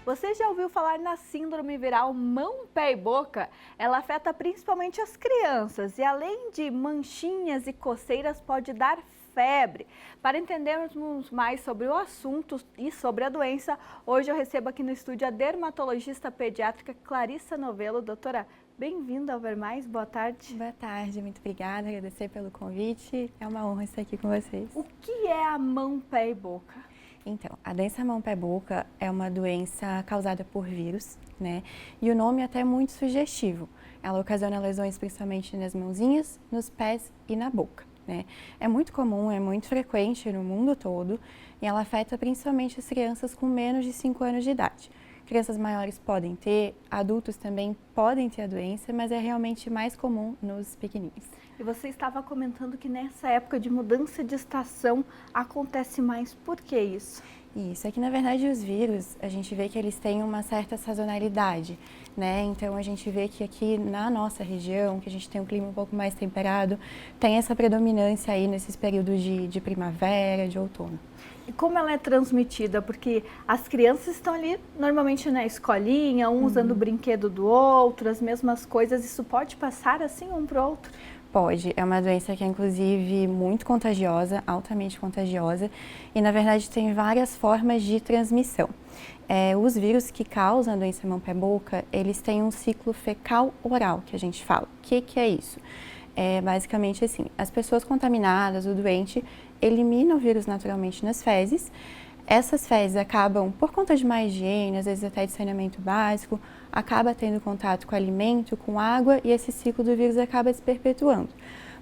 Você já ouviu falar na síndrome viral mão, pé e boca? Ela afeta principalmente as crianças e além de manchinhas e coceiras pode dar febre. Para entendermos mais sobre o assunto e sobre a doença, hoje eu recebo aqui no estúdio a dermatologista pediátrica Clarissa Novello. Doutora, bem-vinda ao Ver Mais, boa tarde. Boa tarde, muito obrigada, agradecer pelo convite, é uma honra estar aqui com vocês. O que é a mão, pé e boca? Então, a doença mão, pé, boca é uma doença causada por vírus, né? E o nome até é muito sugestivo. Ela ocasiona lesões principalmente nas mãozinhas, nos pés e na boca, né? É muito comum, é muito frequente no mundo todo e ela afeta principalmente as crianças com menos de 5 anos de idade. Crianças maiores podem ter, adultos também podem ter a doença, mas é realmente mais comum nos pequeninos. E você estava comentando que nessa época de mudança de estação acontece mais. Por que isso? Isso, é que na verdade os vírus, a gente vê que eles têm uma certa sazonalidade, né? Então a gente vê que aqui na nossa região, que a gente tem um clima um pouco mais temperado, tem essa predominância aí nesses períodos de primavera, de outono. E como ela é transmitida? Porque as crianças estão ali normalmente na escolinha, um usando o brinquedo do outro, as mesmas coisas. Isso pode passar assim um para o outro? Pode, é uma doença que é inclusive muito contagiosa, altamente contagiosa, e na verdade tem várias formas de transmissão. Os vírus que causam a doença mão-pé-boca, eles têm um ciclo fecal-oral, que a gente fala. O que é isso? É basicamente assim, as pessoas contaminadas, o doente, eliminam o vírus naturalmente nas fezes. Essas fezes acabam, por conta de má higiene, às vezes até de saneamento básico, acaba tendo contato com alimento, com água e esse ciclo do vírus acaba se perpetuando.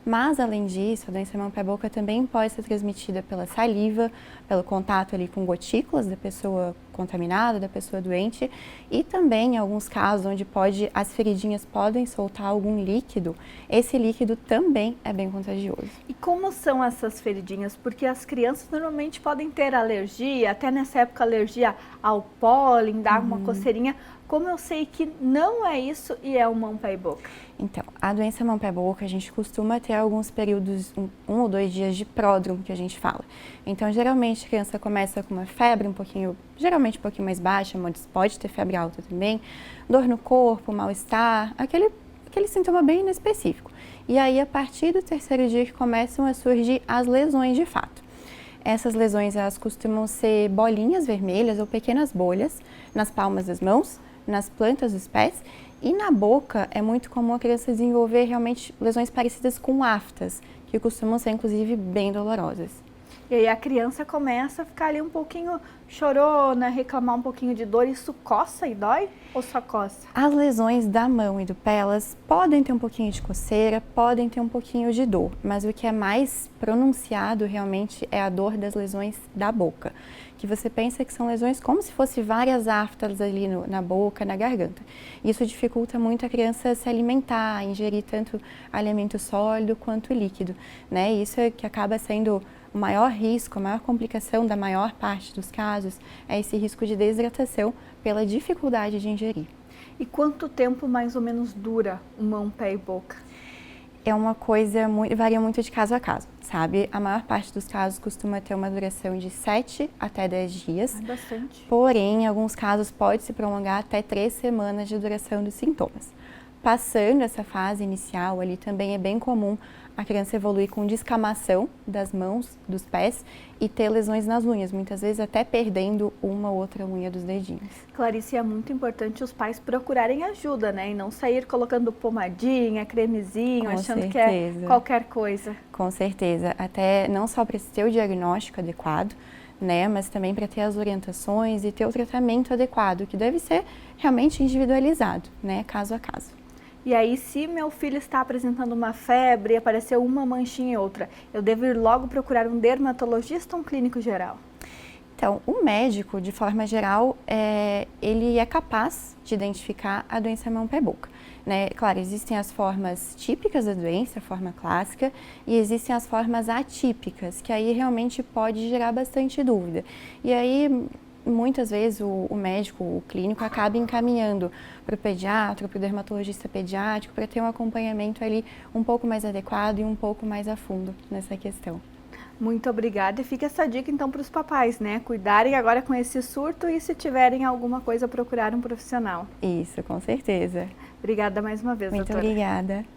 Mas, além disso, a doença mão-pé-boca também pode ser transmitida pela saliva, pelo contato ali com gotículas da pessoa contaminada, da pessoa doente, e também em alguns casos onde as feridinhas podem soltar algum líquido, esse líquido também é bem contagioso. E como são essas feridinhas? Porque as crianças normalmente podem ter alergia, até nessa época alergia ao pólen, dar uma coceirinha. Como eu sei que não é isso e é o mão, pé e boca? Então, a doença mão, pé, boca, a gente costuma ter alguns períodos, um ou 2 dias de pródromo, que a gente fala. Então, geralmente, a criança começa com uma febre geralmente um pouquinho mais baixa, mas pode ter febre alta também, dor no corpo, mal-estar, aquele sintoma bem inespecífico. E aí, a partir do 3º dia que começam a surgir as lesões de fato. Essas lesões, elas costumam ser bolinhas vermelhas ou pequenas bolhas nas palmas das mãos, nas plantas dos pés, e na boca é muito comum a criança desenvolver realmente lesões parecidas com aftas, que costumam ser inclusive bem dolorosas. E aí a criança começa a ficar ali um pouquinho chorona, reclamar um pouquinho de dor. Isso coça e dói ou só coça? As lesões da mão e do pé, elas podem ter um pouquinho de coceira, podem ter um pouquinho de dor, mas o que é mais pronunciado realmente é a dor das lesões da boca, que você pensa que são lesões como se fossem várias aftas ali na boca, na garganta. Isso dificulta muito a criança se alimentar, ingerir tanto alimento sólido quanto líquido, né? Isso é que acaba sendo o maior risco, a maior complicação da maior parte dos casos é esse risco de desidratação pela dificuldade de ingerir. E quanto tempo mais ou menos dura o mão, pé e boca? É uma coisa, varia muito de caso a caso, sabe? A maior parte dos casos costuma ter uma duração de 7 até 10 dias. É bastante. Porém, em alguns casos pode se prolongar até 3 semanas de duração dos sintomas. Passando essa fase inicial ali, também é bem comum a criança evoluir com descamação das mãos, dos pés e ter lesões nas unhas, muitas vezes até perdendo uma ou outra unha dos dedinhos. Clarice, é muito importante os pais procurarem ajuda, né? E não sair colocando pomadinha, cremezinho, achando que é qualquer coisa. Com certeza, até não só para ter o diagnóstico adequado, né, mas também para ter as orientações e ter o tratamento adequado, que deve ser realmente individualizado, né, caso a caso. E aí, se meu filho está apresentando uma febre e apareceu uma manchinha e outra, eu devo ir logo procurar um dermatologista ou um clínico geral? Então, o médico, de forma geral, ele é capaz de identificar a doença mão, pé, boca, né? Claro, existem as formas típicas da doença, a forma clássica, e existem as formas atípicas, que aí realmente pode gerar bastante dúvida. E aí, muitas vezes o médico, o clínico, acaba encaminhando para o pediatra, para o dermatologista pediátrico, para ter um acompanhamento ali um pouco mais adequado e um pouco mais a fundo nessa questão. Muito obrigada. E fica essa dica então para os papais, né? Cuidarem agora com esse surto e se tiverem alguma coisa, procurar um profissional. Isso, com certeza. Obrigada mais uma vez, Muito doutora. obrigada.